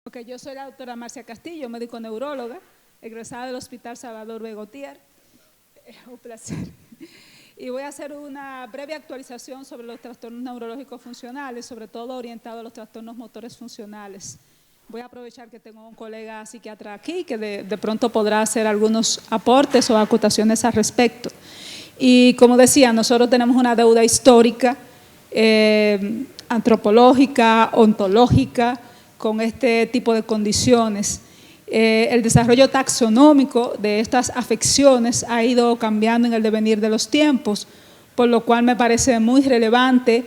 Ok, yo soy la doctora Marcia Castillo, médico neuróloga, egresada del Hospital Salvador Begotier. Un placer. Y voy a hacer una breve actualización sobre los trastornos neurológicos funcionales, sobre todo orientado a los trastornos motores funcionales. Voy a aprovechar que tengo un colega psiquiatra aquí que de pronto podrá hacer algunos aportes o acotaciones al respecto. Y como decía, nosotros tenemos una deuda histórica, antropológica, ontológica, con este tipo de condiciones. El desarrollo taxonómico de estas afecciones ha ido cambiando en el devenir de los tiempos, por lo cual me parece muy relevante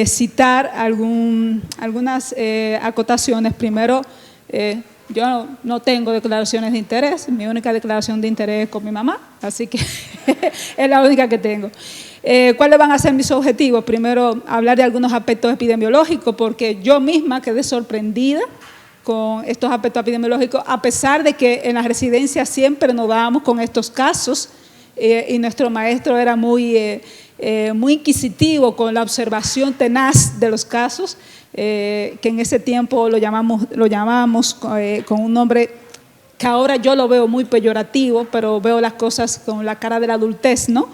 citar algunas acotaciones. Primero, yo no tengo declaraciones de interés, mi única declaración de interés es con mi mamá, así que es la única que tengo. ¿Cuáles van a ser mis objetivos? Primero, hablar de algunos aspectos epidemiológicos, porque yo misma quedé sorprendida con estos aspectos epidemiológicos, a pesar de que en la residencia siempre nos dábamos con estos casos y nuestro maestro era muy inquisitivo con la observación tenaz de los casos, que en ese tiempo lo llamábamos con un nombre que ahora yo lo veo muy peyorativo, pero veo las cosas con la cara de la adultez, ¿no?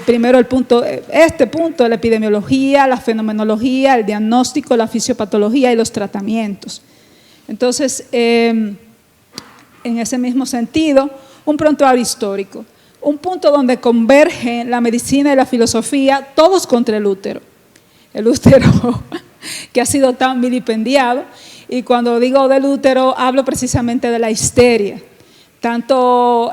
Primero este punto, la epidemiología, la fenomenología, el diagnóstico, la fisiopatología y los tratamientos. Entonces, en ese mismo sentido, un prontuario histórico, un punto donde convergen la medicina y la filosofía, todos contra el útero que ha sido tan vilipendiado, y cuando digo del útero hablo precisamente de la histeria. Tanto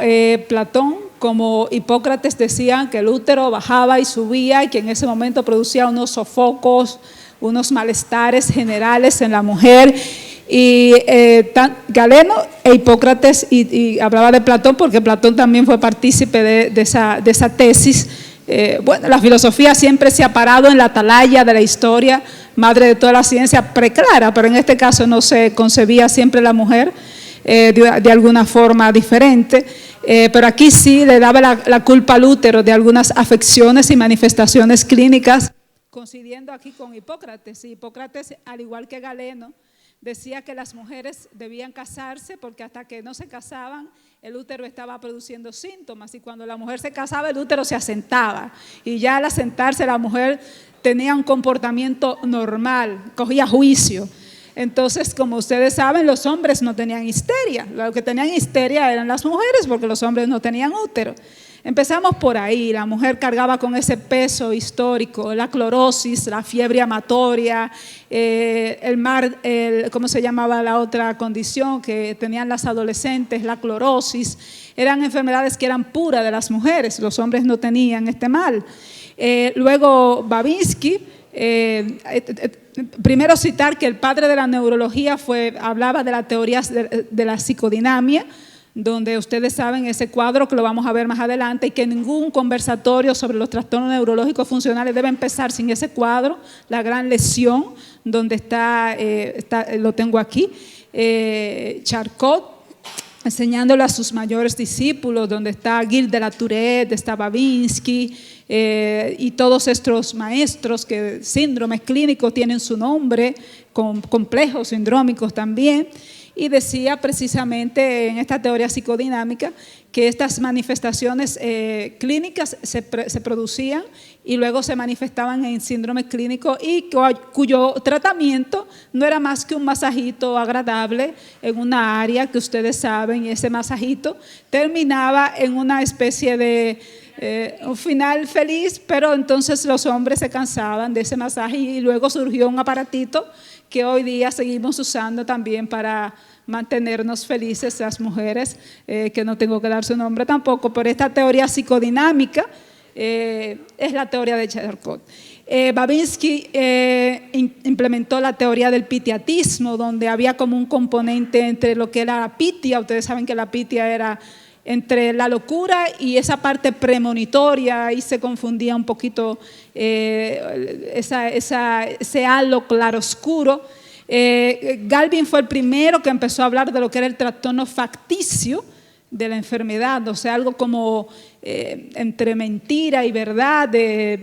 Platón como Hipócrates decían que el útero bajaba y subía y que en ese momento producía unos sofocos, unos malestares generales en la mujer. Y Galeno e Hipócrates, y hablaba de Platón porque Platón también fue partícipe de esa tesis. Bueno, la filosofía siempre se ha parado en la atalaya de la historia, madre de toda la ciencia preclara, pero en este caso no se concebía siempre la mujer de alguna forma diferente, pero aquí sí le daba la culpa al útero de algunas afecciones y manifestaciones clínicas, coincidiendo aquí con Hipócrates. Y Hipócrates, al igual que Galeno, decía que las mujeres debían casarse porque hasta que no se casaban el útero estaba produciendo síntomas, y cuando la mujer se casaba el útero se asentaba, y ya al asentarse la mujer tenía un comportamiento normal, cogía juicio. Entonces, como ustedes saben, los hombres no tenían histeria, lo que tenían histeria eran las mujeres porque los hombres no tenían útero. Empezamos por ahí, la mujer cargaba con ese peso histórico, la clorosis, la fiebre amatoria, ¿cómo se llamaba la otra condición que tenían las adolescentes? La clorosis. Eran enfermedades que eran puras de las mujeres, los hombres no tenían este mal. Luego Babinski, primero citar que el padre de la neurología hablaba de la teoría de la psicodinamia, donde ustedes saben ese cuadro que lo vamos a ver más adelante, y que ningún conversatorio sobre los trastornos neurológicos funcionales debe empezar sin ese cuadro, la gran lesión, donde lo tengo aquí, Charcot, enseñándole a sus mayores discípulos, donde está Gilles de la Tourette, está Babinski, y todos estos maestros que síndromes clínicos tienen su nombre, complejos sindrómicos también. Y decía precisamente en esta teoría psicodinámica que estas manifestaciones clínicas se producían y luego se manifestaban en síndrome clínico, y cuyo tratamiento no era más que un masajito agradable en una área que ustedes saben, y ese masajito terminaba en una especie de un final feliz, pero entonces los hombres se cansaban de ese masaje, y luego surgió un aparatito que hoy día seguimos usando también para mantenernos felices las mujeres, que no tengo que dar su nombre tampoco, pero esta teoría psicodinámica es la teoría de Charcot. Babinski implementó la teoría del pitiatismo, donde había como un componente entre lo que era la pitia. Ustedes saben que la pitia era entre la locura y esa parte premonitoria, y se confundía un poquito ese halo claroscuro. Galvin fue el primero que empezó a hablar de lo que era el trastorno facticio de la enfermedad, o sea, algo como entre mentira y verdad,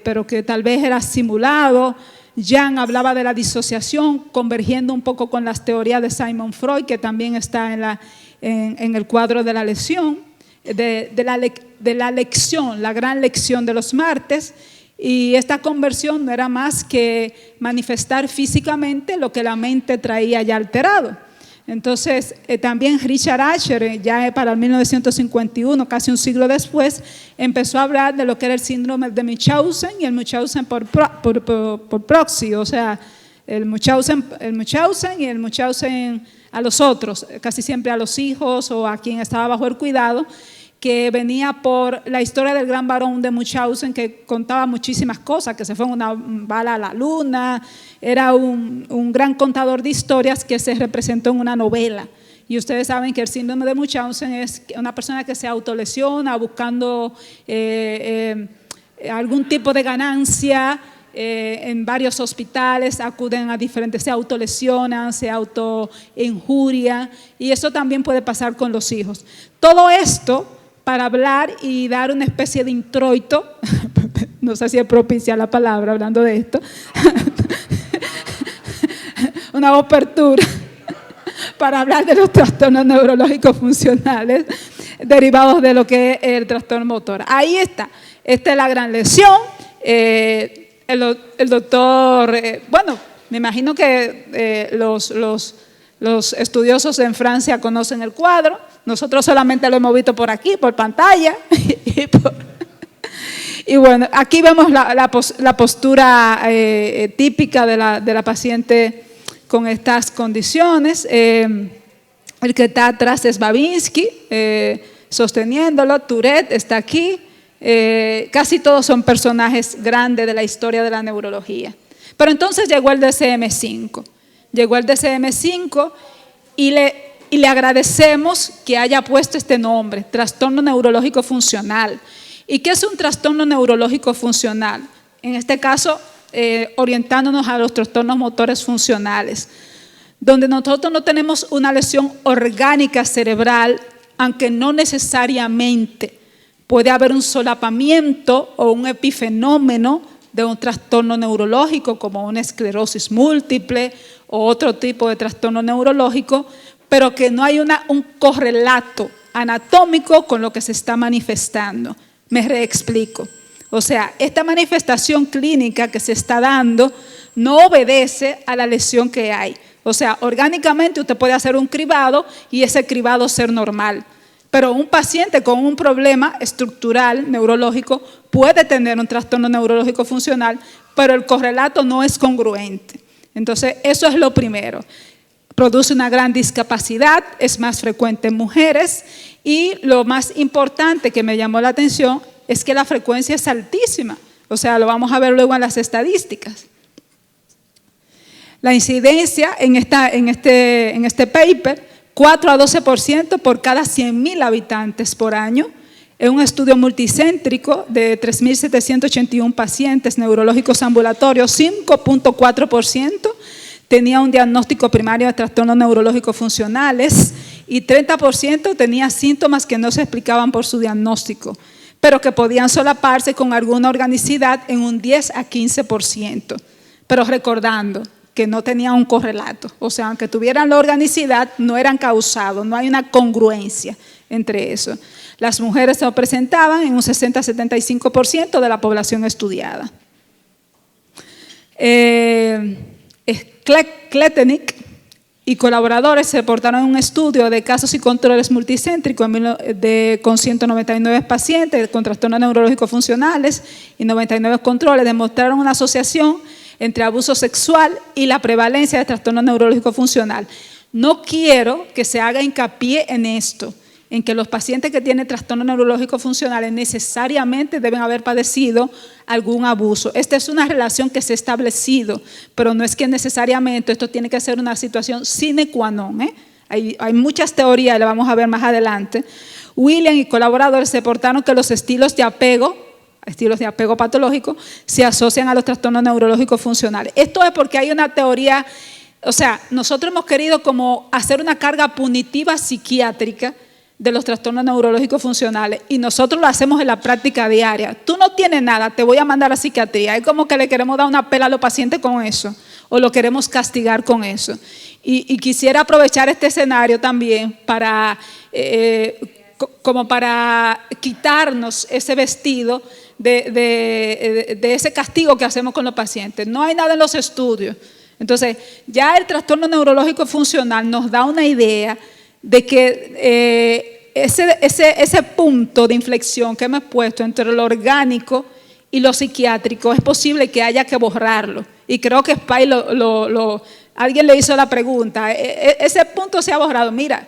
pero que tal vez era simulado. Jung hablaba de la disociación, convergiendo un poco con las teorías de Sigmund Freud, que también está en el cuadro de la lección, de la lección, la gran lección de los martes. Y esta conversión no era más que manifestar físicamente lo que la mente traía ya alterado. Entonces, también Richard Asher, ya para el 1951, casi un siglo después, empezó a hablar de lo que era el síndrome de Munchausen y el Munchausen por proxy, o sea, el Munchausen y el Munchausen a los otros, casi siempre a los hijos o a quien estaba bajo el cuidado, que venía por la historia del gran varón de Munchausen, que contaba muchísimas cosas, que se fue en una bala a la luna, era un gran contador de historias que se representó en una novela. Y ustedes saben que el síndrome de Munchausen es una persona que se autolesiona buscando algún tipo de ganancia. En varios hospitales acuden a diferentes, se autolesionan, se autoinjurian, y eso también puede pasar con los hijos. Todo esto para hablar y dar una especie de introito, no sé si es propicia la palabra hablando de esto, una apertura para hablar de los trastornos neurológicos funcionales derivados de lo que es el trastorno motor. Ahí está, esta es la gran lesión. El doctor, bueno, me imagino que los estudiosos en Francia conocen el cuadro. Nosotros solamente lo hemos visto por aquí, por pantalla. Y bueno, aquí vemos la postura típica de la paciente con estas condiciones. El que está atrás es Babinski, sosteniéndolo. Tourette está aquí. Casi todos son personajes grandes de la historia de la neurología. Pero entonces llegó el DSM-5. Llegó el DSM-5 y le agradecemos que haya puesto este nombre, trastorno neurológico funcional. ¿Y qué es un trastorno neurológico funcional? En este caso, orientándonos a los trastornos motores funcionales, donde nosotros no tenemos una lesión orgánica cerebral, aunque no necesariamente puede haber un solapamiento o un epifenómeno de un trastorno neurológico como una esclerosis múltiple o otro tipo de trastorno neurológico, pero que no hay un correlato anatómico con lo que se está manifestando. Me reexplico. O sea, esta manifestación clínica que se está dando no obedece a la lesión que hay. O sea, orgánicamente usted puede hacer un cribado y ese cribado ser normal. Pero un paciente con un problema estructural neurológico puede tener un trastorno neurológico funcional, pero el correlato no es congruente. Entonces, eso es lo primero. Produce una gran discapacidad, es más frecuente en mujeres, y lo más importante que me llamó la atención es que la frecuencia es altísima. O sea, lo vamos a ver luego en las estadísticas. La incidencia en este paper, 4 a 12% por cada 100.000 habitantes por año, en un estudio multicéntrico de 3.781 pacientes neurológicos ambulatorios, 5.4% tenía un diagnóstico primario de trastornos neurológicos funcionales y 30% tenía síntomas que no se explicaban por su diagnóstico, pero que podían solaparse con alguna organicidad en un 10 a 15%. Pero recordando que no tenían un correlato, o sea, aunque tuvieran la organicidad, no eran causados, no hay una congruencia entre eso. Las mujeres se presentaban en un 60 a 75% de la población estudiada. Kletenik y colaboradores se reportaron un estudio de casos y controles multicéntricos con 199 pacientes con trastornos neurológicos funcionales y 99 controles, demostraron una asociación entre abuso sexual y la prevalencia de trastorno neurológico funcional. No quiero que se haga hincapié en esto, en que los pacientes que tienen trastornos neurológicos funcionales necesariamente deben haber padecido algún abuso. Esta es una relación que se ha establecido, pero no es que necesariamente esto tiene que ser una situación sine qua non. Hay muchas teorías, y lo vamos a ver más adelante. William y colaboradores reportaron que los estilos de apego patológico se asocian a los trastornos neurológicos funcionales. Esto es porque hay una teoría, o sea, nosotros hemos querido como hacer una carga punitiva psiquiátrica de los trastornos neurológicos funcionales y nosotros lo hacemos en la práctica diaria. Tú no tienes nada, te voy a mandar a psiquiatría. Es como que le queremos dar una pela a los pacientes con eso o lo queremos castigar con eso. Y quisiera aprovechar este escenario también para, como para quitarnos ese vestido de ese castigo que hacemos con los pacientes. No hay nada en los estudios. Entonces, ya el trastorno neurológico funcional nos da una idea de que ese punto de inflexión que hemos puesto entre lo orgánico y lo psiquiátrico es posible que haya que borrarlo. Y creo que Spy alguien le hizo la pregunta, ese punto se ha borrado. Mira,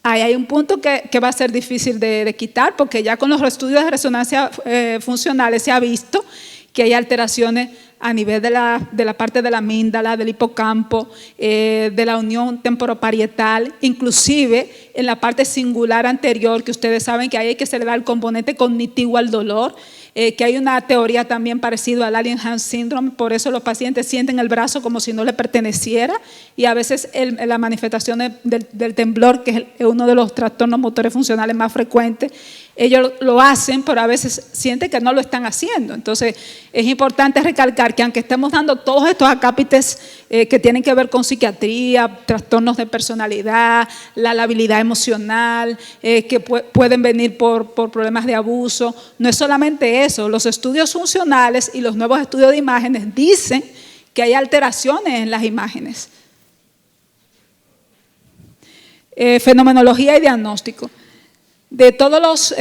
ahí hay un punto que va a ser difícil de quitar, porque ya con los estudios de resonancia funcionales se ha visto que hay alteraciones a nivel de la parte de la amígdala, del hipocampo, de la unión temporoparietal, inclusive en la parte singular anterior, que ustedes saben que ahí hay que celebrar el componente cognitivo al dolor, que hay una teoría también parecida al Alien-Hans Syndrome, por eso los pacientes sienten el brazo como si no le perteneciera, y a veces la manifestación del temblor, que es uno de los trastornos motores funcionales más frecuentes, ellos lo hacen, pero a veces sienten que no lo están haciendo. Entonces, es importante recalcar que aunque estemos dando todos estos acápites que tienen que ver con psiquiatría, trastornos de personalidad, la labilidad emocional, que pueden venir por problemas de abuso, no es solamente eso. Los estudios funcionales y los nuevos estudios de imágenes dicen que hay alteraciones en las imágenes. Fenomenología y diagnóstico. De todos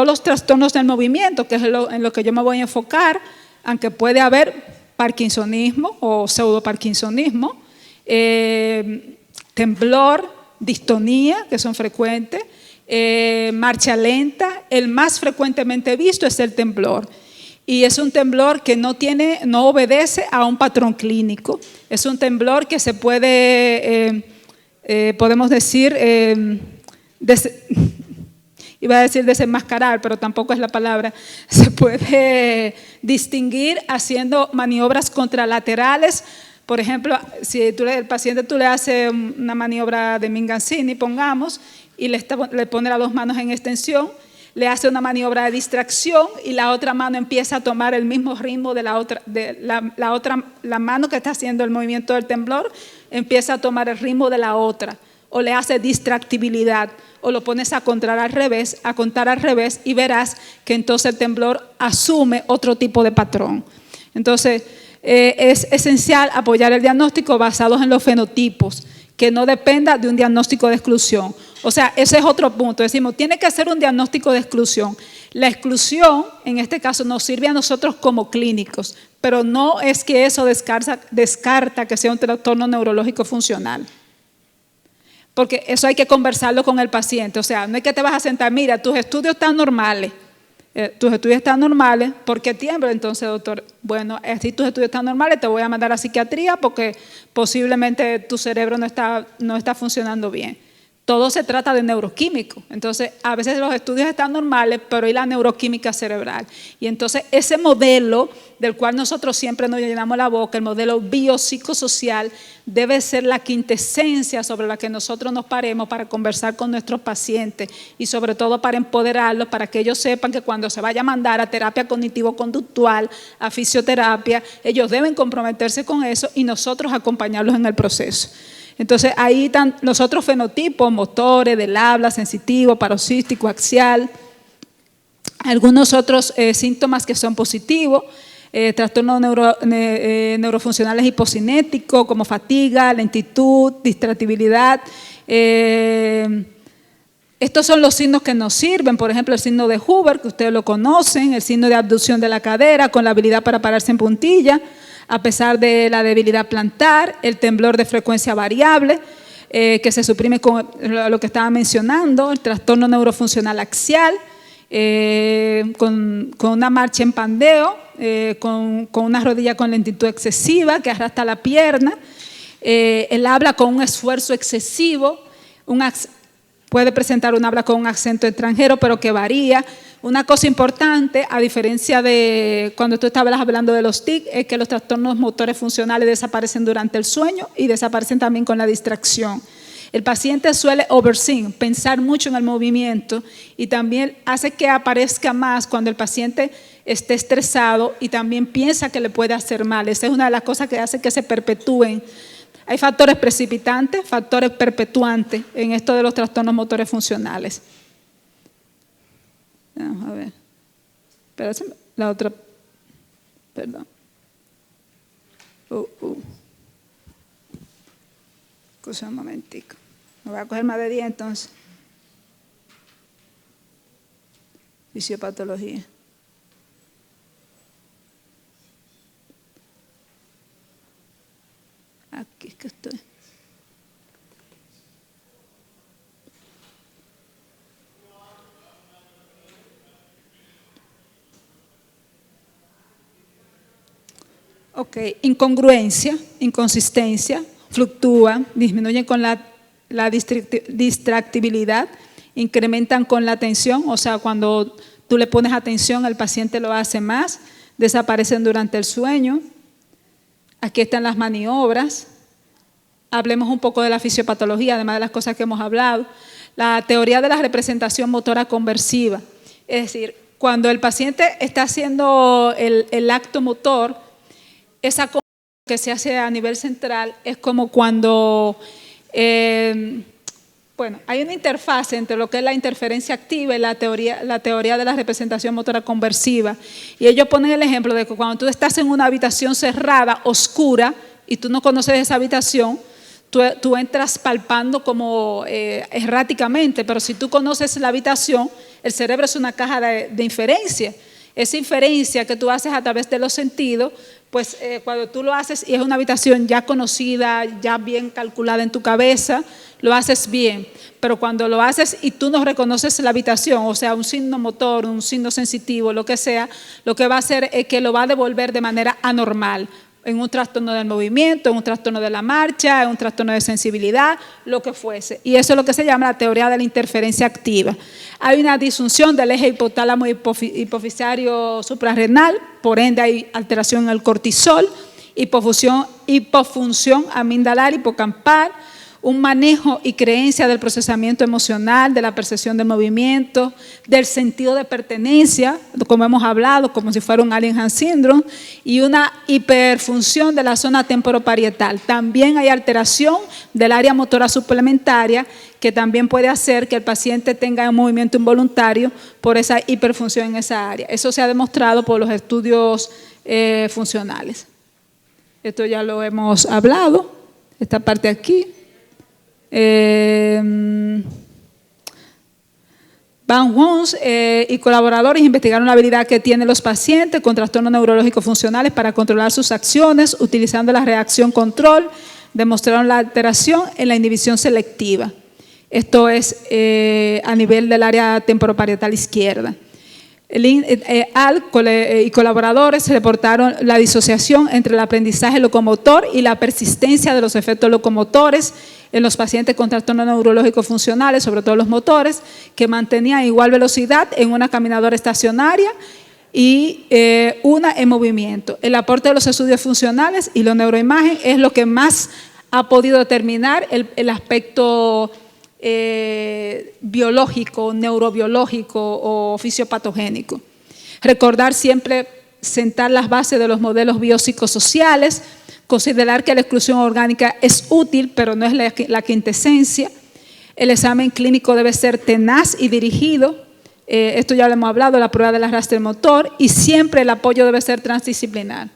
los trastornos del movimiento, que es en lo que yo me voy a enfocar, aunque puede haber parkinsonismo o pseudoparkinsonismo, temblor, distonía, que son frecuentes, marcha lenta, el más frecuentemente visto es el temblor. Y es un temblor que no obedece a un patrón clínico, es un temblor que se puede, podemos decir, iba a decir desenmascarar, pero tampoco es la palabra, se puede distinguir haciendo maniobras contralaterales. Por ejemplo, si el paciente tú le haces una maniobra de Mingazzini, pongamos, y le pone las dos manos en extensión, le hace una maniobra de distracción y la otra mano empieza a tomar el mismo ritmo de la mano que está haciendo el movimiento del temblor, empieza a tomar el ritmo de la otra. O le hace distractibilidad, o lo pones a contar al revés y verás que entonces el temblor asume otro tipo de patrón. Entonces, es esencial apoyar el diagnóstico basados en los fenotipos, que no dependa de un diagnóstico de exclusión. O sea, ese es otro punto. Decimos, tiene que ser un diagnóstico de exclusión. La exclusión, en este caso, nos sirve a nosotros como clínicos, pero no es que eso descarta que sea un trastorno neurológico funcional. Porque eso hay que conversarlo con el paciente. O sea, no es que te vas a sentar, mira, tus estudios están normales. ¿Por qué tiembla? Entonces, doctor, bueno, si tus estudios están normales, te voy a mandar a psiquiatría porque posiblemente tu cerebro no está funcionando bien. Todo se trata de neuroquímico. Entonces, a veces los estudios están normales, pero hay la neuroquímica cerebral. Y entonces, ese modelo del cual nosotros siempre nos llenamos la boca, el modelo biopsicosocial, debe ser la quintesencia sobre la que nosotros nos paremos para conversar con nuestros pacientes y sobre todo para empoderarlos, para que ellos sepan que cuando se vaya a mandar a terapia cognitivo-conductual, a fisioterapia, ellos deben comprometerse con eso y nosotros acompañarlos en el proceso. Entonces, ahí están los otros fenotipos, motores, del habla, sensitivo, paroxístico, axial, algunos otros síntomas que son positivos, trastornos neurofuncionales hipocinéticos como fatiga, lentitud, distractibilidad. Estos son los signos que nos sirven, por ejemplo, el signo de Huber, que ustedes lo conocen, el signo de abducción de la cadera con la habilidad para pararse en puntilla, a pesar de la debilidad plantar, el temblor de frecuencia variable, que se suprime con lo que estaba mencionando, el trastorno neurofuncional axial, con una marcha en pandeo, con una rodilla con lentitud excesiva que arrastra la pierna, el habla con un esfuerzo excesivo, puede presentar un habla con un acento extranjero, pero que varía. Una cosa importante, a diferencia de cuando tú estabas hablando de los TIC, es que los trastornos motores funcionales desaparecen durante el sueño y desaparecen también con la distracción. El paciente suele overthink, pensar mucho en el movimiento y también hace que aparezca más cuando el paciente esté estresado y también piensa que le puede hacer mal. Esa es una de las cosas que hace que se perpetúen. Hay factores precipitantes, factores perpetuantes en esto de los trastornos motores funcionales. Vamos a ver. Espérate, la otra. Perdón. Escucha un momentico. Me voy a coger más de 10 entonces. Fisiopatología. Aquí es que estoy. Ok, incongruencia, inconsistencia, fluctúan, disminuyen con la distractibilidad, incrementan con la atención, o sea, cuando tú le pones atención, el paciente lo hace más, desaparecen durante el sueño. Aquí están las maniobras. Hablemos un poco de la fisiopatología, además de las cosas que hemos hablado. La teoría de la representación motora conversiva, es decir, cuando el paciente está haciendo el acto motor, esa cosa que se hace a nivel central es como cuando, bueno, hay una interfaz entre lo que es la interferencia activa y la teoría de la representación motora conversiva. Y ellos ponen el ejemplo de que cuando tú estás en una habitación cerrada, oscura, y tú no conoces esa habitación, tú entras palpando como erráticamente, pero si tú conoces la habitación, el cerebro es una caja de inferencia. Esa inferencia que tú haces a través de los sentidos, pues cuando tú lo haces y es una habitación ya conocida, ya bien calculada en tu cabeza, lo haces bien. Pero cuando lo haces y tú no reconoces la habitación, o sea, un signo motor, un signo sensitivo, lo que sea, lo que va a hacer es que lo va a devolver de manera anormal, en un trastorno del movimiento, en un trastorno de la marcha, en un trastorno de sensibilidad, lo que fuese. Y eso es lo que se llama la teoría de la interferencia activa. Hay una disfunción del eje hipotálamo hipofisario suprarrenal, por ende hay alteración en el cortisol, hipofunción amigdalar hipocampal, un manejo y creencia del procesamiento emocional, de la percepción del movimiento, del sentido de pertenencia, como hemos hablado, como si fuera un Allingham Syndrome, y una hiperfunción de la zona temporoparietal. También hay alteración del área motora suplementaria, que también puede hacer que el paciente tenga un movimiento involuntario por esa hiperfunción en esa área. Eso se ha demostrado por los estudios funcionales. Esto ya lo hemos hablado, esta parte aquí. Van Wons y colaboradores investigaron la habilidad que tienen los pacientes con trastornos neurológicos funcionales para controlar sus acciones utilizando la reacción control. Demostraron la alteración en la inhibición selectiva. Esto es a nivel del área temporoparietal izquierda. Y colaboradores reportaron la disociación entre el aprendizaje locomotor y la persistencia de los efectos locomotores en los pacientes con trastornos neurológicos funcionales, sobre todo los motores, que mantenían igual velocidad en una caminadora estacionaria y una en movimiento. El aporte de los estudios funcionales y la neuroimagen es lo que más ha podido determinar el aspecto biológico, neurobiológico o fisiopatogénico. Recordar siempre sentar las bases de los modelos biopsicosociales, considerar que la exclusión orgánica es útil, pero no es la quintesencia. El examen clínico debe ser tenaz y dirigido. Esto ya lo hemos hablado, la prueba del arrastre motor, y siempre el apoyo debe ser transdisciplinar.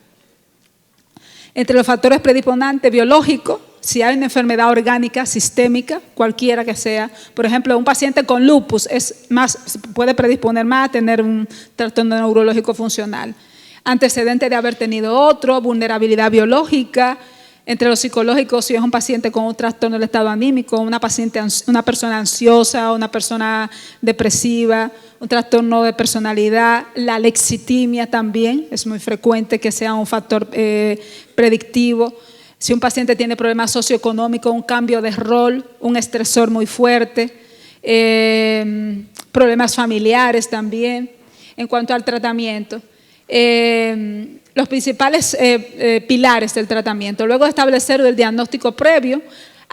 Entre los factores predisponentes biológicos, si hay una enfermedad orgánica, sistémica, cualquiera que sea, por ejemplo, un paciente con lupus puede predisponer más a tener un trastorno neurológico funcional. Antecedente de haber tenido otro, vulnerabilidad biológica. Entre los psicológicos, si es un paciente con un trastorno del estado anímico, una persona ansiosa, una persona depresiva, un trastorno de personalidad, la lexitimia también, es muy frecuente que sea un factor predictivo. Si un paciente tiene problemas socioeconómicos, un cambio de rol, un estresor muy fuerte, problemas familiares también. En cuanto al tratamiento, los principales pilares del tratamiento. Luego de establecer el diagnóstico previo,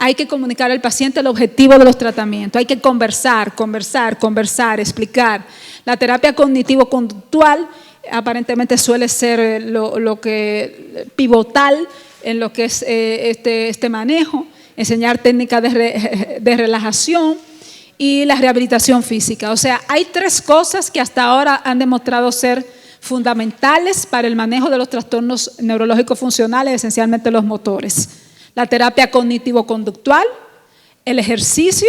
hay que comunicar al paciente el objetivo de los tratamientos, hay que conversar, explicar. La terapia cognitivo-conductual aparentemente suele ser lo que pivotal en lo que es este manejo, enseñar técnicas de relajación y la rehabilitación física. O sea, hay 3 cosas que hasta ahora han demostrado ser fundamentales para el manejo de los trastornos neurológicos funcionales, esencialmente los motores. La terapia cognitivo-conductual, el ejercicio,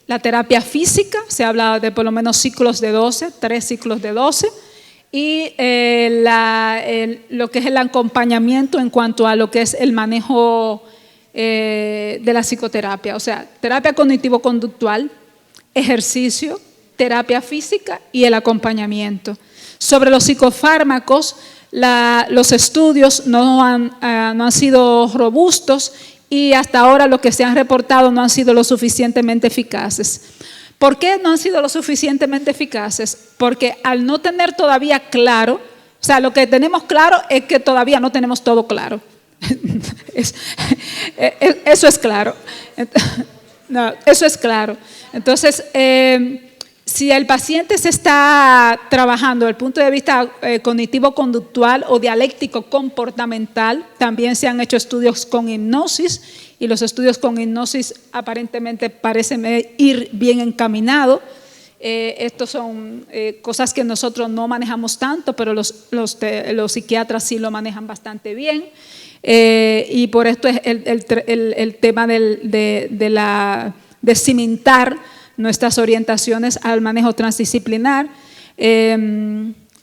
la terapia física, se habla de por lo menos ciclos de 12, 3 ciclos de 12, y lo que es el acompañamiento en cuanto a lo que es el manejo de la psicoterapia. O sea, terapia cognitivo-conductual, ejercicio, terapia física y el acompañamiento. Sobre los psicofármacos, los estudios no han sido robustos y hasta ahora lo que se han reportado no han sido lo suficientemente eficaces. ¿Por qué no han sido lo suficientemente eficaces? Porque al no tener todavía claro, o sea, lo que tenemos claro es que todavía no tenemos todo claro. Eso es claro. No, eso es claro. Entonces, si el paciente se está trabajando desde el punto de vista cognitivo-conductual o dialéctico-comportamental, también se han hecho estudios con hipnosis y los estudios con hipnosis aparentemente parecen ir bien encaminados. Estos son cosas que nosotros no manejamos tanto, pero los psiquiatras sí lo manejan bastante bien. Y por esto es el tema de cimentar nuestras orientaciones al manejo transdisciplinar. O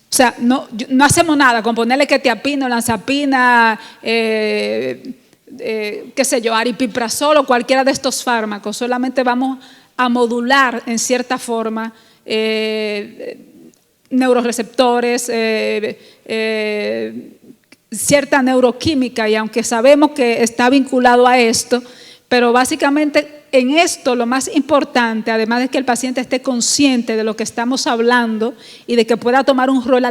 sea, no hacemos nada con ponerle quetiapina, olanzapina, qué sé yo, aripiprazol o cualquiera de estos fármacos. Solamente vamos a modular en cierta forma neuroreceptores, cierta neuroquímica, y aunque sabemos que está vinculado a esto, pero básicamente en esto lo más importante, además de que el paciente esté consciente de lo que estamos hablando y de que pueda tomar un rol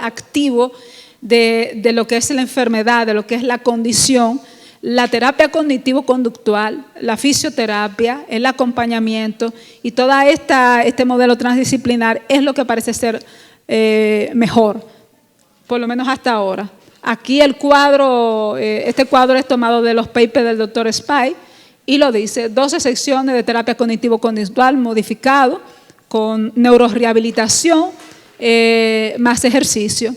activo de lo que es la enfermedad, de lo que es la condición, la terapia cognitivo-conductual, la fisioterapia, el acompañamiento y todo este modelo transdisciplinar es lo que parece ser mejor, por lo menos hasta ahora. Aquí este cuadro es tomado de los papers del Dr. Spy y lo dice: 12 secciones de terapia cognitivo-conductual modificado con neurorehabilitación más ejercicio.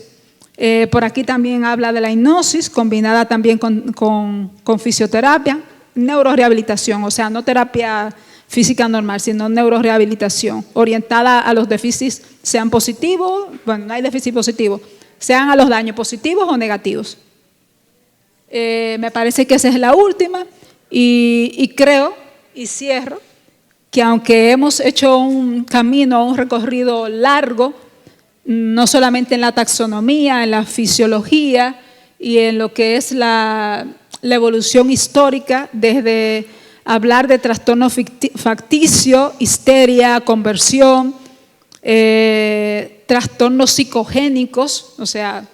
Por aquí también habla de la hipnosis combinada también con fisioterapia, neurorehabilitación, o sea, no terapia física normal, sino neurorehabilitación, orientada a los déficits, sean positivos, bueno, no hay déficit positivo, sean a los daños positivos o negativos. Me parece que esa es la última y creo, y cierro, que aunque hemos hecho un camino, un recorrido largo, no solamente en la taxonomía, en la fisiología y en lo que es la evolución histórica, desde hablar de trastorno facticio, histeria, conversión, trastornos psicogénicos, o sea,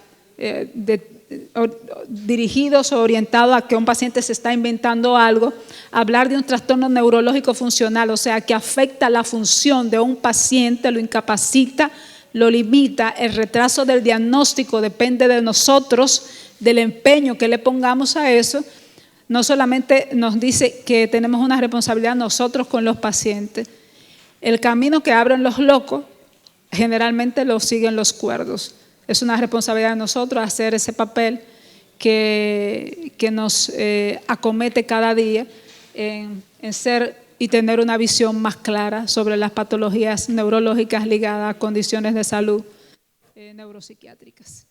dirigidos o orientados a que un paciente se está inventando algo, hablar de un trastorno neurológico funcional, o sea, que afecta la función de un paciente, lo incapacita, lo limita. El retraso del diagnóstico depende de nosotros, del empeño que le pongamos a eso. No solamente nos dice que tenemos una responsabilidad nosotros con los pacientes. El camino que abren los locos generalmente lo siguen los cuerdos. Es una responsabilidad de nosotros hacer ese papel que nos acomete cada día en ser y tener una visión más clara sobre las patologías neurológicas ligadas a condiciones de salud neuropsiquiátricas.